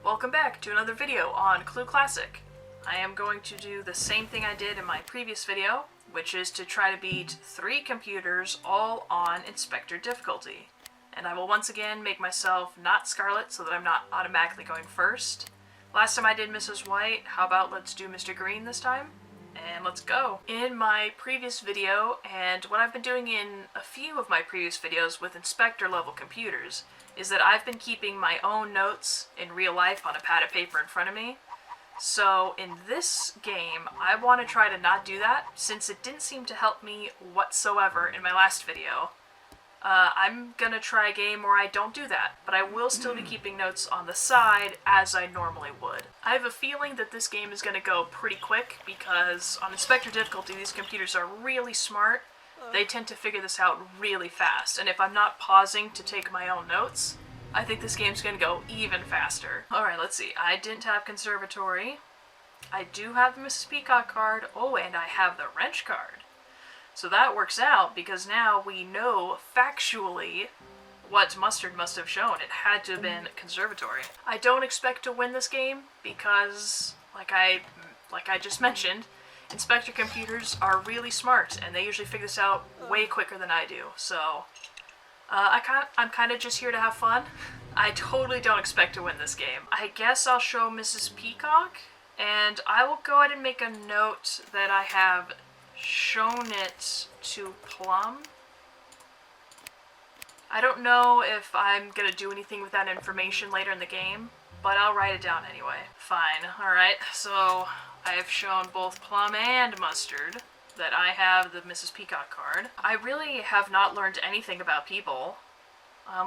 Welcome back to another video on Clue Classic. I am going to do the same thing I did in my previous video, which is to try to beat 3 computers all on Inspector difficulty. And I will once again make myself not Scarlet so that I'm not automatically going first. Last time I did Mrs. White, how about let's do Mr. Green this time? And let's go. In my previous video, and what I've been doing in a few of my previous videos with Inspector level computers, is that I've been keeping my own notes in real life on a pad of paper in front of me. So in this game, I want to try to not do that, since it didn't seem to help me whatsoever in my last video. I'm gonna try a game where I don't do that, but I will still be keeping notes on the side as I normally would. I have a feeling that this game is gonna go pretty quick because on Inspector difficulty these computers are really smart. They tend to figure this out really fast, and if I'm not pausing to take my own notes, I think this game's gonna go even faster. Alright, let's see. I didn't have Conservatory. I do have the Mrs. Peacock card. Oh, and I have the Wrench card. So that works out, because now we know factually what Mustard must have shown. It had to have been Conservatory. I don't expect to win this game, because, like I just mentioned, Inspector computers are really smart, and they usually figure this out way quicker than I do. So, I'm kind of just here to have fun. I totally don't expect to win this game. I guess I'll show Mrs. Peacock, and I will go ahead and make a note that I have shown it to Plum. I don't know if I'm gonna do anything with that information later in the game, but I'll write it down anyway. Fine. Alright, so I have shown both Plum and Mustard that I have the Mrs. Peacock card. I really have not learned anything about people.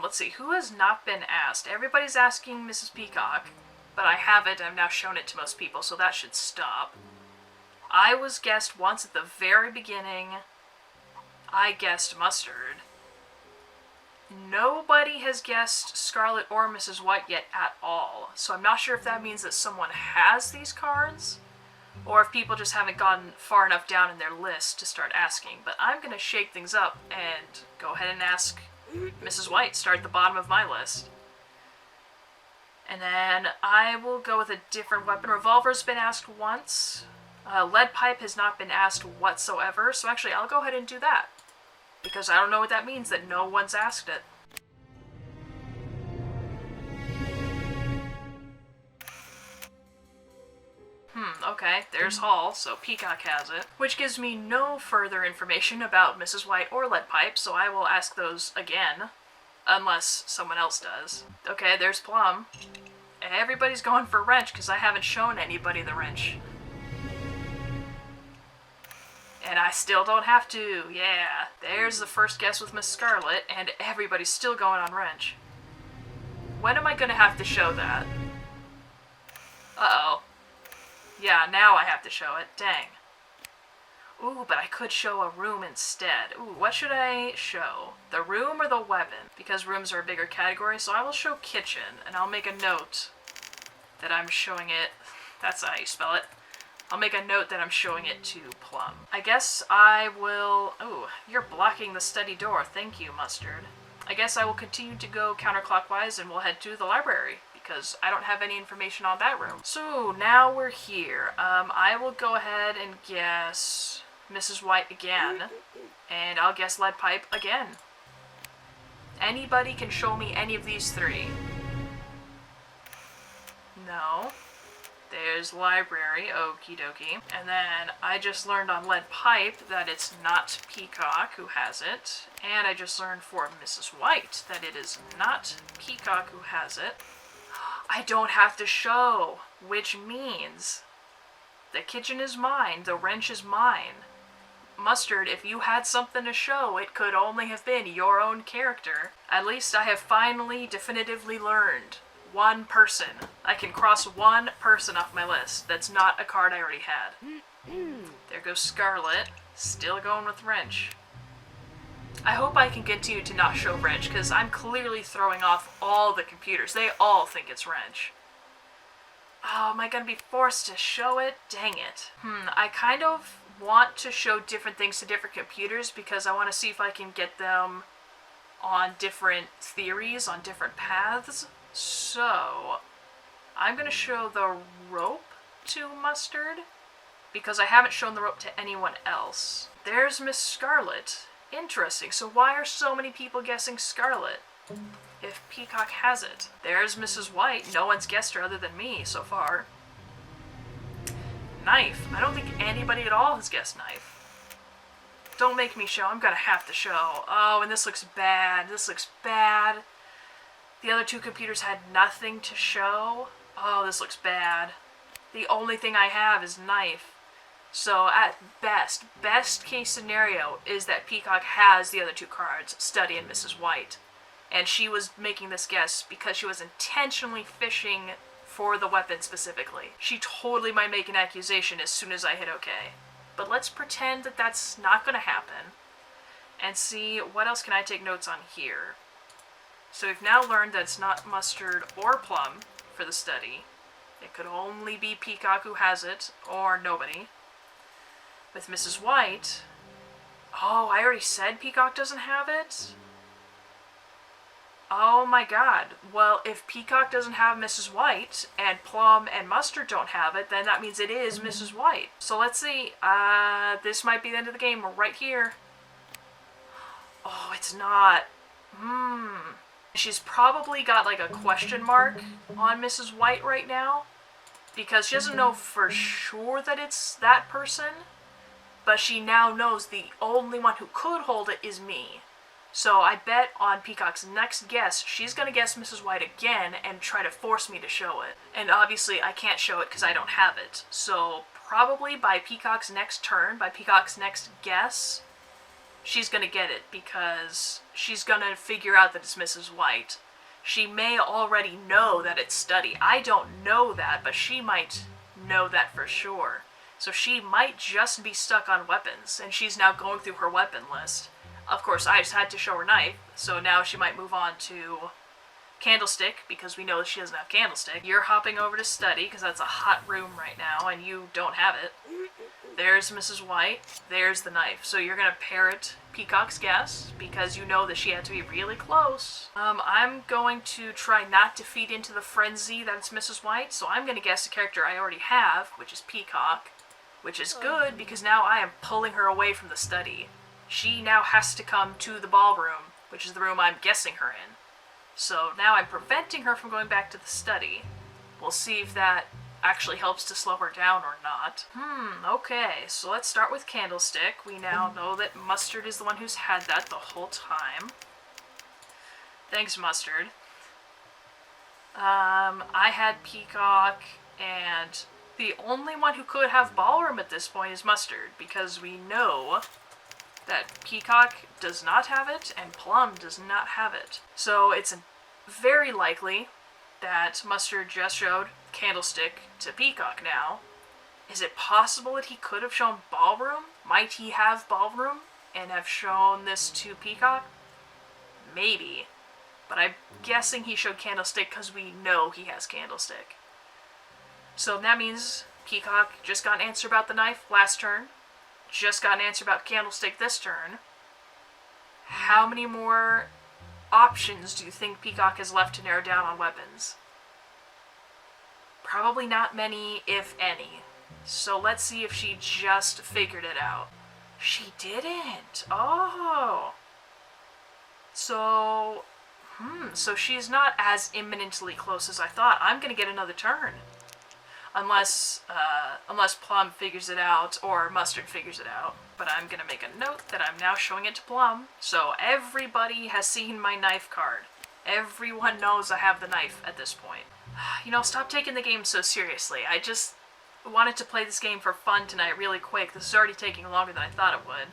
Let's see, who has not been asked? Everybody's asking Mrs. Peacock, but I haven't. I've now shown it to most people, so that should stop. I was guessed once at the very beginning. I guessed Mustard. Nobody has guessed Scarlet or Mrs. White yet at all, so I'm not sure if that means that someone has these cards, or if people just haven't gotten far enough down in their list to start asking. But I'm going to shake things up and go ahead and ask Mrs. White, start at the bottom of my list. And then I will go with a different weapon. Revolver's been asked once. Lead pipe has not been asked whatsoever, so actually I'll go ahead and do that. Because I don't know what that means, that no one's asked it. Okay, there's Hall, so Peacock has it. Which gives me no further information about Mrs. White or Lead pipe, so I will ask those again. Unless someone else does. Okay, there's Plum. Everybody's going for Wrench, because I haven't shown anybody the Wrench. And I still don't have to, yeah. There's the first guess with Miss Scarlet, and everybody's still going on Wrench. When am I gonna have to show that? Uh-oh. Yeah, now I have to show it, dang. Ooh, but I could show a room instead. Ooh, what should I show? The room or the weapon? Because rooms are a bigger category, so I will show kitchen, and I'll make a note that I'm showing it. That's how you spell it. I'll make a note that I'm showing it to Plum. I guess I will... Ooh, you're blocking the study door. Thank you, Mustard. I guess I will continue to go counterclockwise and we'll head to the library, because I don't have any information on that room. So, now we're here. I will go ahead and guess Mrs. White again, and I'll guess Lead pipe again. Anybody can show me any of these 3. No. There's library, okie dokie. And then I just learned on Lead pipe that it's not Peacock who has it. And I just learned for Mrs. White that it is not Peacock who has it. I don't have to show, which means the kitchen is mine, the wrench is mine. Mustard, if you had something to show, it could only have been your own character. At least I have finally definitively learned. One person. I can cross one person off my list. That's not a card I already had. There goes Scarlet. Still going with Wrench. I hope I can continue to not show Wrench, because I'm clearly throwing off all the computers. They all think it's Wrench. Oh, am I going to be forced to show it? Dang it. I kind of want to show different things to different computers, because I want to see if I can get them on different theories, on different paths. So, I'm going to show the rope to Mustard, because I haven't shown the rope to anyone else. There's Miss Scarlet. Interesting. So why are so many people guessing Scarlet if Peacock has it? There's Mrs. White. No one's guessed her other than me so far. Knife. I don't think anybody at all has guessed Knife. Don't make me show. I'm gonna have to show. Oh, and this looks bad. This looks bad. The other two computers had nothing to show. Oh, this looks bad. The only thing I have is Knife. So at best case scenario is that Peacock has the other two cards, Study and Mrs. White. And she was making this guess because she was intentionally fishing for the weapon specifically. She totally might make an accusation as soon as I hit OK. But let's pretend that that's not going to happen and see what else can I take notes on here. So we've now learned that it's not Mustard or Plum for the Study. It could only be Peacock who has it, or nobody. With Mrs. White, oh, I already said Peacock doesn't have it? Oh my god. Well, if Peacock doesn't have Mrs. White, and Plum and Mustard don't have it, then that means it is Mrs. White. So let's see. This might be the end of the game. We're right here. Oh, it's not. She's probably got like a question mark on Mrs. White right now, because she doesn't know for sure that it's that person, but she now knows the only one who could hold it is me. So I bet on Peacock's next guess, she's going to guess Mrs. White again and try to force me to show it. And obviously I can't show it because I don't have it. So probably by Peacock's next turn, by Peacock's next guess, she's going to get it because she's going to figure out that it's Mrs. White. She may already know that it's Study. I don't know that, but she might know that for sure. So she might just be stuck on weapons, and she's now going through her weapon list. Of course, I just had to show her Knife, so now she might move on to Candlestick, because we know that she doesn't have Candlestick. You're hopping over to Study, because that's a hot room right now, and you don't have it. There's Mrs. White. There's the Knife. So you're going to parrot Peacock's guess, because you know that she had to be really close. I'm going to try not to feed into the frenzy that it's Mrs. White, so I'm going to guess a character I already have, which is Peacock, which is good, because now I am pulling her away from the Study. She now has to come to the ballroom, which is the room I'm guessing her in. So now I'm preventing her from going back to the Study. We'll see if that actually helps to slow her down or not. Okay, so let's start with Candlestick. We now know that Mustard is the one who's had that the whole time. Thanks, Mustard. I had Peacock, and the only one who could have Ballroom at this point is Mustard, because we know that Peacock does not have it, and Plum does not have it. So it's very likely that Mustard just showed Candlestick to Peacock now. Is it possible that he could have shown Ballroom? Might he have Ballroom and have shown this to Peacock? Maybe. But I'm guessing he showed Candlestick because we know he has Candlestick. So that means Peacock just got an answer about the Knife last turn. Just got an answer about Candlestick this turn. How many more options do you think Peacock has left to narrow down on weapons? Probably not many, if any. So let's see if she just figured it out. She didn't. Oh. So, so she's not as imminently close as I thought. I'm gonna get another turn. Unless Plum figures it out, or Mustard figures it out. But I'm going to make a note that I'm now showing it to Plum. So everybody has seen my Knife card. Everyone knows I have the Knife at this point. You know, stop taking the game so seriously. I just wanted to play this game for fun tonight really quick. This is already taking longer than I thought it would.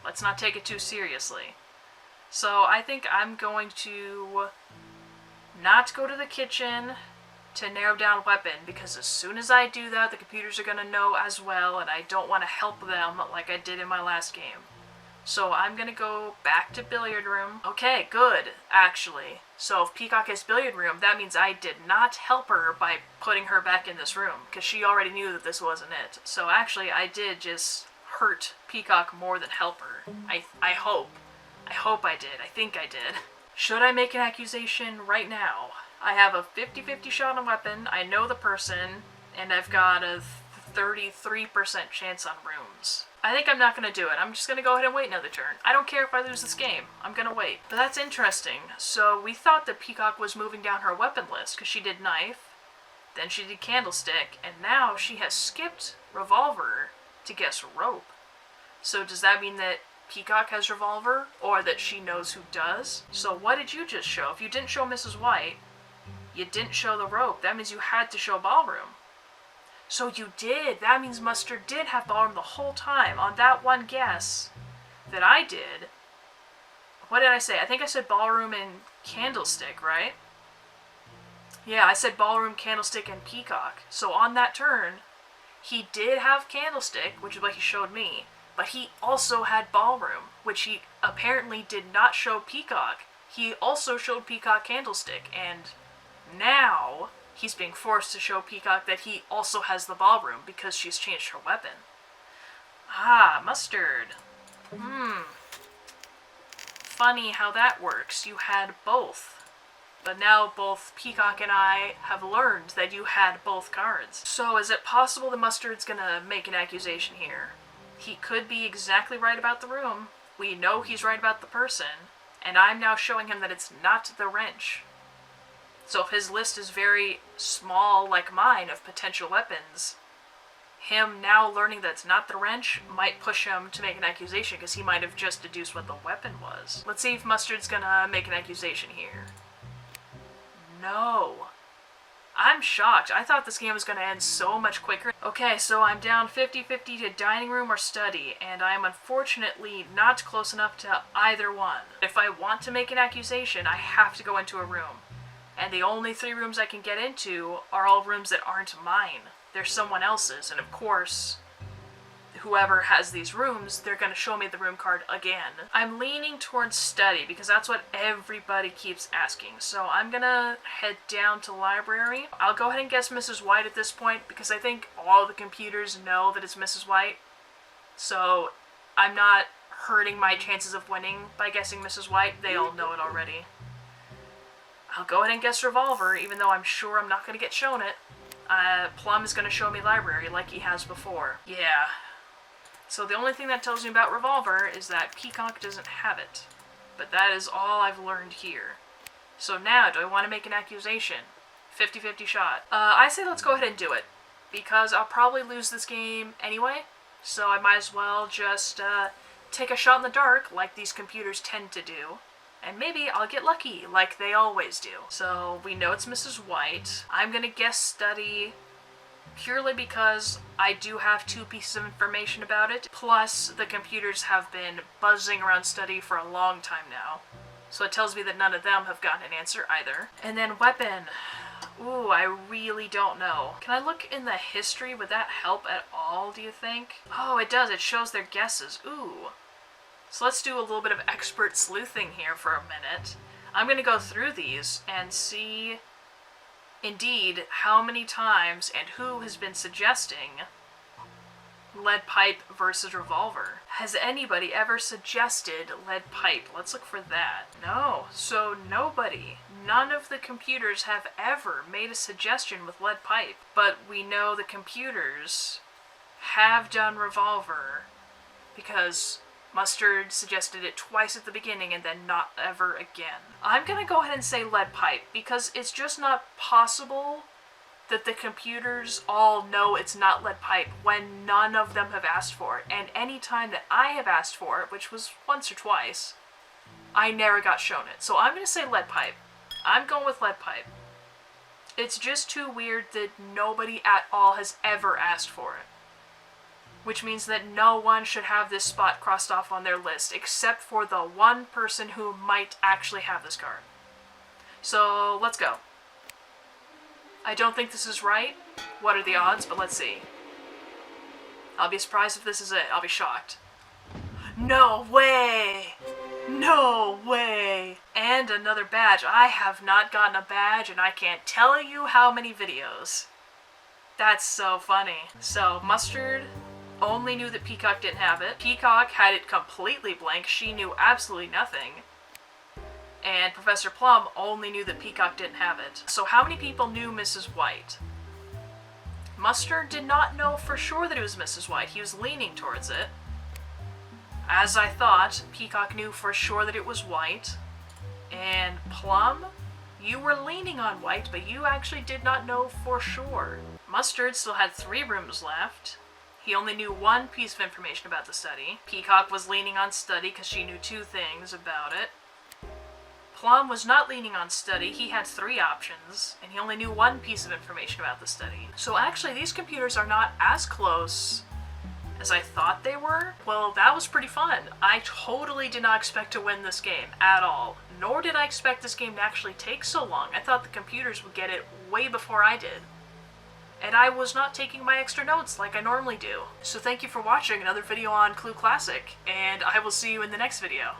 Let's not take it too seriously. So I think I'm going to not go to the kitchen to narrow down weapon, because as soon as I do that, the computers are going to know as well, and I don't want to help them like I did in my last game. So I'm going to go back to billiard room. Okay, good, actually. So if Peacock has billiard room, that means I did not help her by putting her back in this room, because she already knew that this wasn't it. So actually, I did just hurt Peacock more than help her. I hope. I hope I did. I think I did. Should I make an accusation right now? I have a 50-50 shot on weapon, I know the person, and I've got a 33% chance on rooms. I think I'm not going to do it. I'm just going to go ahead and wait another turn. I don't care if I lose this game. I'm going to wait. But that's interesting. So we thought that Peacock was moving down her weapon list because she did knife, then she did candlestick, and now she has skipped revolver to guess rope. So does that mean that Peacock has revolver, or that she knows who does? So what did you just show? If you didn't show Mrs. White, you didn't show the rope. That means you had to show ballroom. So you did. That means Mustard did have ballroom the whole time on that one guess that I did. What did I say? I think I said ballroom and candlestick, right? Yeah, I said ballroom, candlestick, and peacock. So on that turn, he did have candlestick, which is what he showed me, but he also had ballroom, which he apparently did not show peacock. He also showed peacock candlestick, and now he's being forced to show Peacock that he also has the ballroom because she's changed her weapon. Ah, Mustard. Funny how that works. You had both. But now both Peacock and I have learned that you had both cards. So is it possible that Mustard's gonna make an accusation here? He could be exactly right about the room. We know he's right about the person. And I'm now showing him that it's not the wrench. So if his list is very small, like mine, of potential weapons, him now learning that it's not the wrench might push him to make an accusation because he might have just deduced what the weapon was. Let's see if Mustard's gonna make an accusation here. No. I'm shocked. I thought this game was gonna end so much quicker. Okay, so I'm down 50-50 to dining room or study, and I am unfortunately not close enough to either one. If I want to make an accusation, I have to go into a room. And the only 3 rooms I can get into are all rooms that aren't mine. They're someone else's, and of course, whoever has these rooms, they're going to show me the room card again. I'm leaning towards study because that's what everybody keeps asking. So I'm going to head down to library. I'll go ahead and guess Mrs. White at this point because I think all the computers know that it's Mrs. White. So I'm not hurting my chances of winning by guessing Mrs. White. They all know it already. I'll go ahead and guess revolver, even though I'm sure I'm not going to get shown it. Plum is going to show me library like he has before. Yeah. So the only thing that tells me about revolver is that Peacock doesn't have it. But that is all I've learned here. So now, do I want to make an accusation? 50-50 shot. I say let's go ahead and do it. Because I'll probably lose this game anyway. So I might as well just take a shot in the dark like these computers tend to do. And maybe I'll get lucky, like they always do. So we know it's Mrs. White. I'm gonna guess study purely because I do have 2 pieces of information about it. Plus, the computers have been buzzing around study for a long time now. So it tells me that none of them have gotten an answer either. And then weapon. Ooh, I really don't know. Can I look in the history? Would that help at all, do you think? Oh, it does. It shows their guesses. Ooh. So let's do a little bit of expert sleuthing here for a minute. I'm going to go through these and see, indeed, how many times and who has been suggesting lead pipe versus revolver. Has anybody ever suggested lead pipe? Let's look for that. No. So nobody. None of the computers have ever made a suggestion with lead pipe. But we know the computers have done revolver because Mustard suggested it twice at the beginning and then not ever again. I'm gonna go ahead and say lead pipe because it's just not possible that the computers all know it's not lead pipe when none of them have asked for it. And any time that I have asked for it, which was once or twice, I never got shown it. So I'm gonna say lead pipe. I'm going with lead pipe. It's just too weird that nobody at all has ever asked for it. Which means that no one should have this spot crossed off on their list, except for the one person who might actually have this card. So, let's go. I don't think this is right. What are the odds? But let's see. I'll be surprised if this is it. I'll be shocked. No way! No way! And another badge. I have not gotten a badge, and I can't tell you how many videos. That's so funny. So, Mustard only knew that Peacock didn't have it. Peacock had it completely blank. She knew absolutely nothing. and Professor Plum only knew that Peacock didn't have it. So how many people knew Mrs. White? Mustard did not know for sure that it was Mrs. White. He was leaning towards it. As I thought, Peacock knew for sure that it was White. And Plum, you were leaning on White, but you actually did not know for sure. Mustard still had 3 rooms left. He only knew 1 piece of information about the study. Peacock was leaning on study because she knew 2 things about it. Plum was not leaning on study. He had 3 options, and he only knew 1 piece of information about the study. So actually, these computers are not as close as I thought they were. Well, that was pretty fun. I totally did not expect to win this game at all, nor did I expect this game to actually take so long. I thought the computers would get it way before I did. And I was not taking my extra notes like I normally do. So thank you for watching another video on Clue Classic, and I will see you in the next video.